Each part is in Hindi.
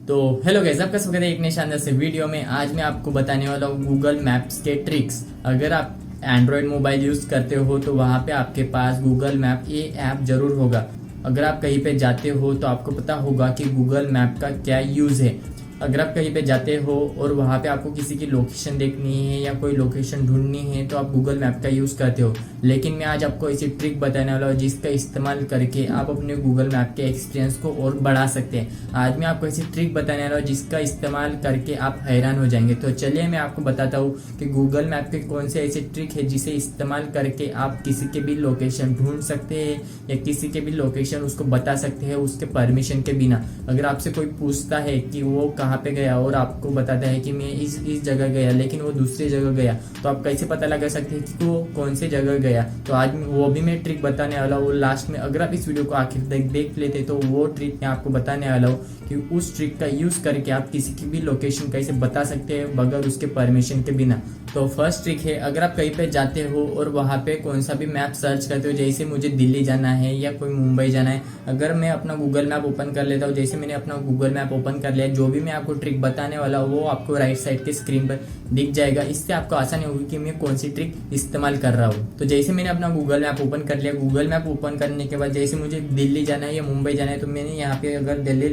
तो हेलो गाइस, आपका स्वागत है एक नए शानदार से वीडियो में। आज मैं आपको बताने वाला हूँ गूगल मैप्स के ट्रिक्स। अगर आप एंड्रॉयड मोबाइल यूज़ करते हो तो वहाँ पे आपके पास गूगल मैप ये ऐप जरूर होगा। अगर आप कहीं पे जाते हो तो आपको पता होगा कि गूगल मैप का क्या यूज़ है। अगर आप कहीं पे जाते हो और वहाँ पे आपको किसी की लोकेशन देखनी है या कोई लोकेशन ढूंढनी है तो आप गूगल मैप का यूज़ करते हो। लेकिन मैं आज आपको ऐसी ट्रिक बताने वाला हूँ जिसका इस्तेमाल करके आप अपने गूगल मैप के एक्सपीरियंस को और बढ़ा सकते हैं। आज मैं आपको ऐसी ट्रिक बताने वाला हूँ जिसका इस्तेमाल करके आप हैरान हो जाएंगे। तो चलिए मैं आपको बताता हूँ कि गूगल मैप के कौन से ऐसे ट्रिक है जिसे इस्तेमाल करके आप किसी के भी लोकेशन ढूंढ सकते हैं या किसी के भी लोकेशन उसको बता सकते हैं उसके परमिशन के बिना। अगर आपसे कोई पूछता है कि वो कहाँ पे गया और आपको बताता है कि मैं इस जगह गया लेकिन वो दूसरी जगह गया, तो आप कैसे पता लगा सकते हैं कि वो कौन सी जगह गया। तो आज वो भी मैं ट्रिक बताने वाला हूँ लास्ट में। अगर आप इस वीडियो को आखिर तक देख लेते तो वो ट्रिक मैं आपको बताने वाला हूँ कि उस ट्रिक का यूज करके आप किसी की भी लोकेशन कैसे बता सकते हैं बगैर उसके परमिशन के बिना। तो फर्स्ट ट्रिक है, अगर आप कहीं पे जाते हो और वहाँ पे कौन सा भी मैप सर्च करते हो, जैसे मुझे दिल्ली जाना है या कोई मुंबई जाना है, अगर मैं अपना गूगल मैप ओपन कर लेता हूँ, जैसे मैंने अपना गूगल मैप ओपन कर लिया, जो भी मैं आपको ट्रिक बताने वाला हूँ वो आपको राइट साइड के स्क्रीन पर दिख जाएगा। इससे आपको आसानी होगी कि मैं कौन सी ट्रिक इस्तेमाल कर रहा हूँ। तो जैसे मैंने अपना गूगल मैप ओपन कर लिया, गूगल मैप ओपन करने के बाद जैसे मुझे दिल्ली जाना है या मुंबई जाना है तो मैंने यहाँ पे अगर दिल्ली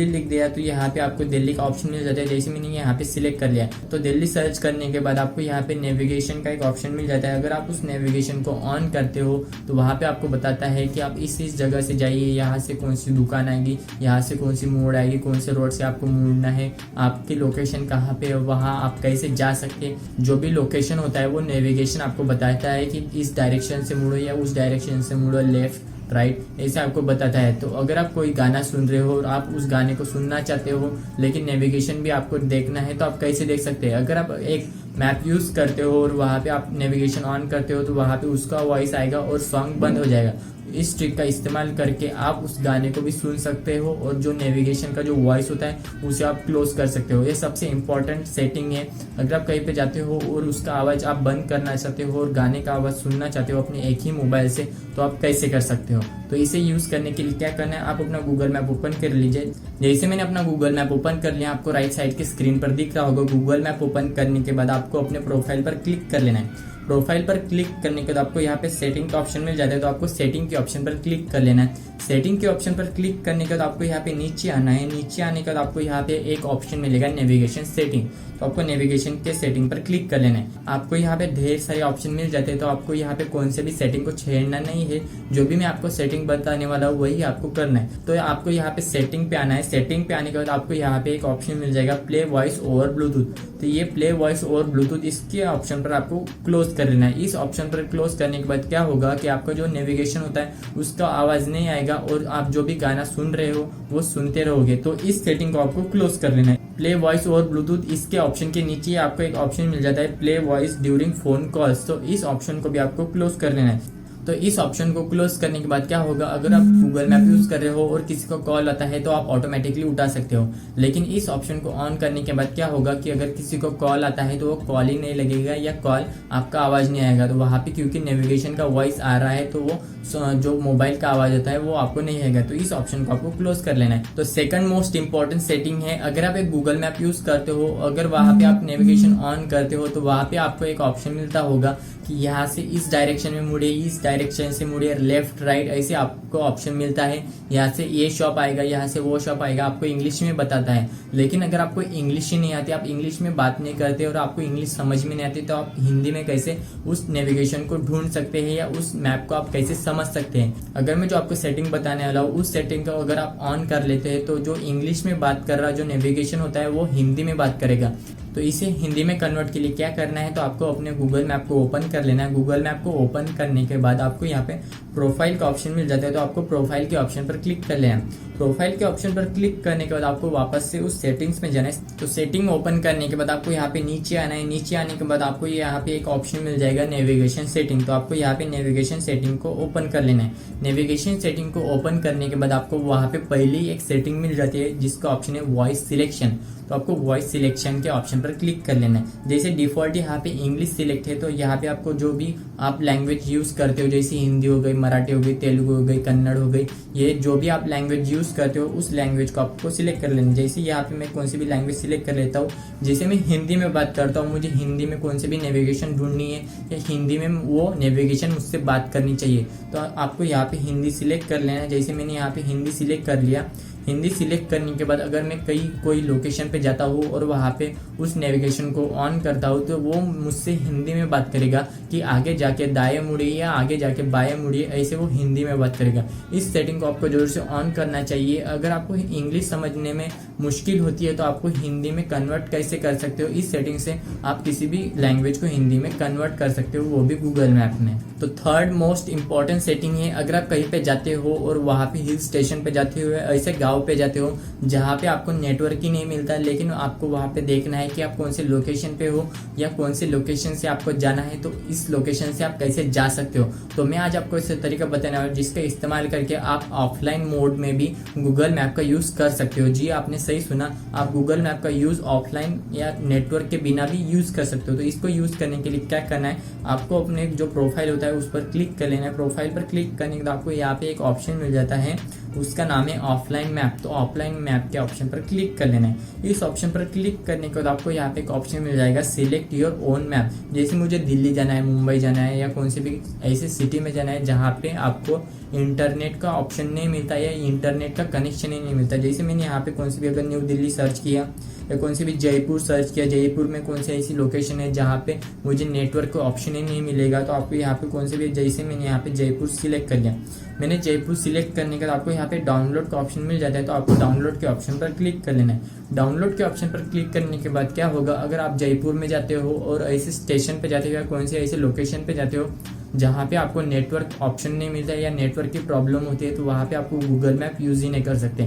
लिख दिया तो यहाँ पे आपको दिल्ली का ऑप्शन मिल जाता है। जैसे मैंने यहाँ पे सिलेक्ट कर लिया तो दिल्ली सर्च करने के बाद आपको यहाँ पे नेविगेशन का एक ऑप्शन मिल जाता है। अगर आप उस नेविगेशन को ऑन करते हो तो वहाँ पे आपको बताता है कि आप इस जगह से जाइए, यहाँ से कौन सी दुकान आएगी, यहाँ से कौन सी मोड़ आएगी, कौन से रोड से आपको मुड़ना है, आपकी लोकेशन कहाँ पे है, वहाँ आप कैसे जा सकते हैं। जो भी लोकेशन होता है वो नेविगेशन आपको बताता है कि इस डायरेक्शन से मुड़ो या उस डायरेक्शन से मुड़ो, लेफ्ट राइट, ऐसे आपको बताता है। तो अगर आप कोई गाना सुन रहे हो और आप उस गाने को सुनना चाहते हो लेकिन नेविगेशन भी आपको देखना है तो आप कैसे देख सकते हैं। अगर आप एक मैप यूज करते हो और वहाँ पे आप नेविगेशन ऑन करते हो तो वहाँ पे उसका वॉइस आएगा और सॉन्ग बंद हो जाएगा। इस ट्रिक का इस्तेमाल करके आप उस गाने को भी सुन सकते हो और जो नेविगेशन का जो वॉइस होता है उसे आप क्लोज कर सकते हो। ये सबसे इम्पोर्टेंट सेटिंग है। अगर आप कहीं पे जाते हो और उसका आवाज़ आप बंद करना चाहते हो और गाने का आवाज़ सुनना चाहते हो अपने एक ही मोबाइल से, तो आप कैसे कर सकते हो। तो इसे यूज़ करने के लिए क्या करना है, आप अपना गूगल मैप ओपन कर लीजिए। जैसे मैंने अपना गूगल मैप ओपन कर लिया, आपको राइट साइड की स्क्रीन पर दिख रहा होगा। गूगल मैप ओपन करने के बाद आपको अपने प्रोफाइल पर क्लिक कर लेना है। प्रोफाइल पर क्लिक करने के बाद आपको यहाँ पे सेटिंग का ऑप्शन मिल जाता है, तो आपको सेटिंग के ऑप्शन पर क्लिक कर लेना है। सेटिंग के ऑप्शन पर क्लिक करने के बाद आपको यहाँ पे नीचे आना है। नीचे आने के बाद आपको यहाँ पे एक ऑप्शन मिलेगा नेविगेशन सेटिंग, तो आपको नेविगेशन के सेटिंग पर क्लिक कर लेना है। आपको यहाँ पे ढेर सारे ऑप्शन मिल जाते हैं, तो आपको यहाँ पे कौन से भी सेटिंग को छेड़ना नहीं है। जो भी मैं आपको सेटिंग बताने वाला हूँ वही आपको करना है। तो आपको यहाँ पे सेटिंग पे आना है। सेटिंग पे आने के बाद आपको यहाँ पे एक ऑप्शन मिल जाएगा प्ले वॉइस ओवर ब्लूटूथ। तो ये प्ले वॉइस ओवर ब्लूटूथ, इसके ऑप्शन पर आपको क्लोज कर लेना है। इस ऑप्शन पर क्लोज करने के बाद क्या होगा कि आपका जो नेविगेशन होता है उसका आवाज नहीं आएगा और आप जो भी गाना सुन रहे हो वो सुनते रहोगे। तो इस सेटिंग को आपको क्लोज कर लेना है। प्ले वॉइस ओवर ब्लूटूथ, इसके ऑप्शन के नीचे आपको एक ऑप्शन मिल जाता है play voice during phone calls. तो इस ऑप्शन को भी आपको क्लोज कर लेना है। तो इस ऑप्शन को क्लोज करने के बाद क्या होगा, अगर आप गूगल मैप यूज कर रहे हो और किसी को कॉल आता है तो आप ऑटोमेटिकली उठा सकते हो। लेकिन इस ऑप्शन को ऑन करने के बाद क्या होगा कि अगर किसी को कॉल आता है तो वो कॉल ही नहीं लगेगा या कॉल आपका आवाज नहीं आएगा। तो वहां पे क्योंकि नेविगेशन का वॉइस आ रहा है तो वो जो मोबाइल का आवाज होता है वो आपको नहीं आएगा। तो इस ऑप्शन को आपको क्लोज कर लेना है। तो सेकंड मोस्ट इंपॉर्टेंट सेटिंग है, अगर आप एक गूगल मैप यूज करते हो, अगर वहां पे आप नेविगेशन ऑन करते हो तो वहां पे आपको एक ऑप्शन मिलता होगा कि यहाँ से इस डायरेक्शन में मुड़े, इस डायरेक्शन से मुड़े, लेफ्ट राइट, ऐसे आपको ऑप्शन मिलता है। यहाँ से ये शॉप आएगा, यहाँ से वो शॉप आएगा, आपको इंग्लिश में बताता है। लेकिन अगर आपको इंग्लिश ही नहीं आती, आप इंग्लिश में बात नहीं करते और आपको इंग्लिश समझ में नहीं आती, तो आप हिंदी में कैसे उस नेविगेशन को ढूंढ सकते हैं या उस मैप को आप कैसे समझ सकते हैं। अगर मैं जो आपको सेटिंग बताने वाला हूँ उस सेटिंग को अगर आप ऑन कर लेते हैं तो जो इंग्लिश में बात कर रहा जो नेविगेशन होता है वो हिंदी में बात करेगा। तो इसे हिंदी में कन्वर्ट के लिए क्या करना है, तो आपको अपने गूगल मैप को ओपन कर लेना है। गूगल मैप को ओपन करने के बाद आपको यहाँ पे प्रोफाइल का ऑप्शन मिल जाता है, तो आपको प्रोफाइल के ऑप्शन पर क्लिक कर लेना है। प्रोफाइल के ऑप्शन पर क्लिक करने के बाद आपको वापस से उस सेटिंग्स में जाना है। तो सेटिंग ओपन करने के बाद आपको यहाँ पे नीचे आना है। नीचे आने के बाद आपको यहाँ पे एक ऑप्शन मिल जाएगा नेविगेशन सेटिंग, तो आपको यहाँ पे नेविगेशन सेटिंग को ओपन कर लेना है। नेविगेशन सेटिंग को ओपन करने के बाद आपको वहाँ पे पहले ही एक सेटिंग मिल जाती है जिसका ऑप्शन है वॉइस सिलेक्शन। तो आपको वॉइस सिलेक्शन के ऑप्शन पर क्लिक कर लेना है। जैसे डिफॉल्ट यहाँ पे इंग्लिश सिलेक्ट है तो यहाँ पे आपको जो भी आप लैंग्वेज यूज करते हो, जैसे हिंदी हो गई, मराठी हो गई, तेलुगु हो गई, कन्नड़ हो गई, ये जो भी आप लैंग्वेज यूज करते हो उस लैंग्वेज को आपको सिलेक्ट कर लेना। जैसे यहाँ पे मैं कौन सी भी लैंग्वेज सिलेक्ट कर लेता हूँ, जैसे मैं हिंदी में बात करता हूँ, मुझे हिंदी में कौन सी भी नेविगेशन ढूंढनी है या हिंदी में वो नेविगेशन मुझसे बात करनी चाहिए, तो आपको यहाँ पे हिंदी सिलेक्ट कर लेना है। जैसे मैंने यहाँ पे हिंदी सिलेक्ट कर लिया। हिंदी सिलेक्ट करने के बाद अगर मैं कोई लोकेशन पे जाता हूँ और वहाँ पे उस नेविगेशन को ऑन करता हूँ तो वो मुझसे हिंदी में बात करेगा कि आगे जाके दाएं मुड़िए या आगे जाके बाएं मुड़िए, ऐसे वो हिंदी में बात करेगा। इस सेटिंग को आपको जरूर से ऑन करना चाहिए। अगर आपको इंग्लिश समझने में मुश्किल होती है तो आपको हिंदी में कन्वर्ट कैसे कर सकते हो, इस सेटिंग से आप किसी भी लैंग्वेज को हिंदी में कन्वर्ट कर सकते हो, वो भी गूगल मैप में। तो थर्ड मोस्ट इंपॉर्टेंट सेटिंग है, अगर आप कहीं पे जाते हो और वहाँ पे हिल स्टेशन पे जाते हुए ऐसे गाँव पे जाते हो जहाँ पे आपको नेटवर्क ही नहीं मिलता, लेकिन आपको वहाँ पे देखना है कि आप कौन से लोकेशन पे हो या कौन से लोकेशन से आपको जाना है, तो इस लोकेशन से आप कैसे जा सकते हो। तो मैं आज आपको इस तरीका बताने वाला हूं जिसका इस्तेमाल करके आप ऑफलाइन मोड में भी गूगल मैप का यूज कर सकते हो। जी आपने सही सुना, आप गूगल मैप का यूज ऑफलाइन या नेटवर्क के बिना भी यूज कर सकते हो। तो इसको यूज करने के लिए क्या करना है, आपको अपने जो प्रोफाइल होता है उस पर क्लिक कर लेना है। प्रोफाइल पर क्लिक करने के बाद आपको यहाँ पे एक ऑप्शन मिल जाता है, उसका नाम है ऑफलाइन मैप। तो ऑफलाइन मैप के ऑप्शन पर क्लिक कर लेना है। इस ऑप्शन पर क्लिक करने के बाद आपको यहाँ पे एक ऑप्शन मिल जाएगा सिलेक्ट योर ओन मैप। जैसे मुझे दिल्ली जाना है, मुंबई जाना है या कौन सी भी ऐसे सिटी में जाना है जहाँ पे आपको इंटरनेट का ऑप्शन नहीं मिलता या इंटरनेट का कनेक्शन ही नहीं मिलता। जैसे मैंने यहाँ पे कौन सी भी अगर न्यू दिल्ली सर्च किया या कौन सी भी जयपुर सर्च किया, जयपुर में कौन सी ऐसी लोकेशन है जहाँ पे मुझे नेटवर्क का ऑप्शन ही नहीं मिलेगा, तो आपको यहाँ पे कौन से भी, जैसे मैंने यहाँ पे जयपुर सिलेक्ट कर लिया। मैंने जयपुर सिलेक्ट करने के बाद आपको यहाँ पे डाउनलोड का ऑप्शन मिल जाता है, तो आपको डाउनलोड के ऑप्शन पर क्लिक कर लेना है। डाउनलोड के ऑप्शन पर क्लिक करने के बाद क्या होगा, अगर आप जयपुर में जाते हो और ऐसे स्टेशन पे जाते हो या कौन से ऐसे लोकेशन पे जाते हो जहाँ पे आपको नेटवर्क ऑप्शन नहीं मिलता है या नेटवर्क की प्रॉब्लम होती है, तो वहाँ पे आपको गूगल मैप यूज ही नहीं कर सकते।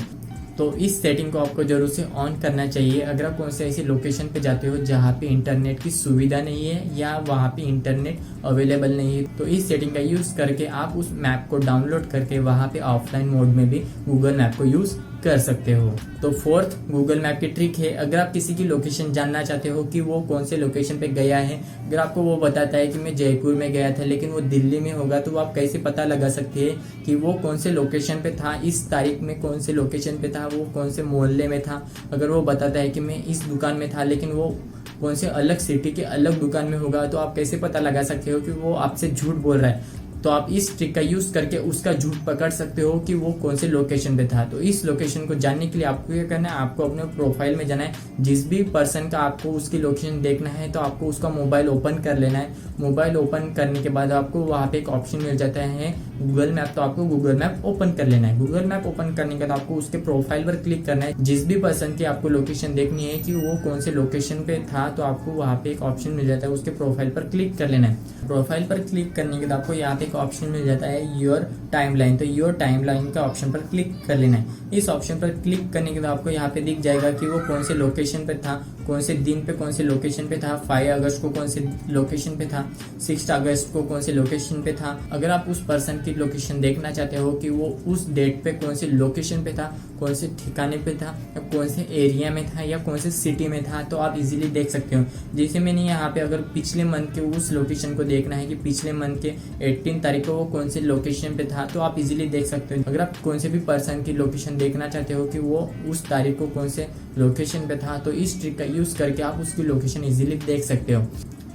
तो इस सेटिंग को आपको जरूर से ऑन करना चाहिए। अगर आप कौन से ऐसी लोकेशन पे जाते हो जहाँ पे इंटरनेट की सुविधा नहीं है या वहाँ पे इंटरनेट अवेलेबल नहीं है, तो इस सेटिंग का यूज करके आप उस मैप को डाउनलोड करके वहाँ पे ऑफलाइन मोड में भी गूगल मैप को यूज कर सकते हो। तो फोर्थ गूगल मैप की ट्रिक है, अगर आप किसी की लोकेशन जानना चाहते हो कि वो कौन से लोकेशन पे गया है, अगर आपको वो बताता है कि मैं जयपुर में गया था लेकिन वो दिल्ली में होगा, तो आप कैसे पता लगा सकते हैं कि वो कौन से लोकेशन पे था, इस तारीख में कौन से लोकेशन पे था, वो कौन से मोहल्ले में था। अगर वो बताता है कि मैं इस दुकान में था लेकिन वो कौन से अलग सिटी के अलग दुकान में होगा, तो आप कैसे पता लगा सकते हो कि वो आपसे झूठ बोल रहा है। तो आप इस ट्रिक का यूज करके उसका झूठ पकड़ सकते हो कि वो कौन से लोकेशन पे था। तो इस लोकेशन को जानने के लिए आपको क्या करना है, आपको अपने प्रोफाइल में जाना है। जिस भी पर्सन का आपको उसकी लोकेशन देखना है तो आपको उसका मोबाइल ओपन कर लेना है। मोबाइल ओपन करने के बाद आपको वहाँ पे एक ऑप्शन मिल जाता है गूगल मैप, तो आपको गूगल मैप ओपन कर लेना है। गूगल मैप ओपन करने के बाद आपको उसके प्रोफाइल पर क्लिक करना है। जिस भी पर्सन की आपको लोकेशन देखनी है कि वो कौन से लोकेशन पे था, तो आपको वहाँ पे एक ऑप्शन मिल जाता है, उसके प्रोफाइल पर क्लिक कर लेना है। प्रोफाइल पर क्लिक करने के बाद आपको यहाँ पे एक ऑप्शन मिल जाता है योर टाइमलाइन। तो योर टाइमलाइन का ऑप्शन पर क्लिक कर लेना है। इस ऑप्शन पर क्लिक करने के बाद आपको यहाँ पे दिख जाएगा कि वो कौन से लोकेशन पे था, कौन से दिन पे कौन से लोकेशन पे था, 5 अगस्त को कौन से लोकेशन पे था, 6 अगस्त को कौन से लोकेशन पे था। अगर आप उस पर्सन की लोकेशन देखना चाहते हो कि वो उस डेट पे कौन से लोकेशन पे था, कौन से ठिकाने पे था या कौन से एरिया में था या कौन से सिटी में था, तो आप इजीली देख सकते हो। जैसे मैंने यहाँ पे अगर पिछले मंथ के उस लोकेशन को देखना है कि पिछले मंथ के 18 तारीख को वो कौन से लोकेशन पे था, तो आप इजीली देख सकते हो। अगर आप कौन से भी पर्सन की लोकेशन देखना चाहते हो कि वो उस तारीख को कौन से लोकेशन पे था, तो इस ट्रिक का यूज करके आप उसकी लोकेशन इजीली देख सकते हो।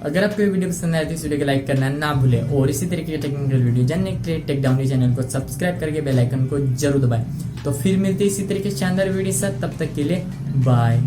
अगर आपको ये वीडियो पसंद आए तो इस वीडियो को लाइक करना ना भूले और इसी तरीके के टेक्निकल वीडियो जानने के लिए टेक डाउन चैनल को सब्सक्राइब करके बेल आइकन को जरूर दबाएं। तो फिर मिलते हैं इसी तरीके शानदार वीडियो के साथ, तब तक के लिए बाय।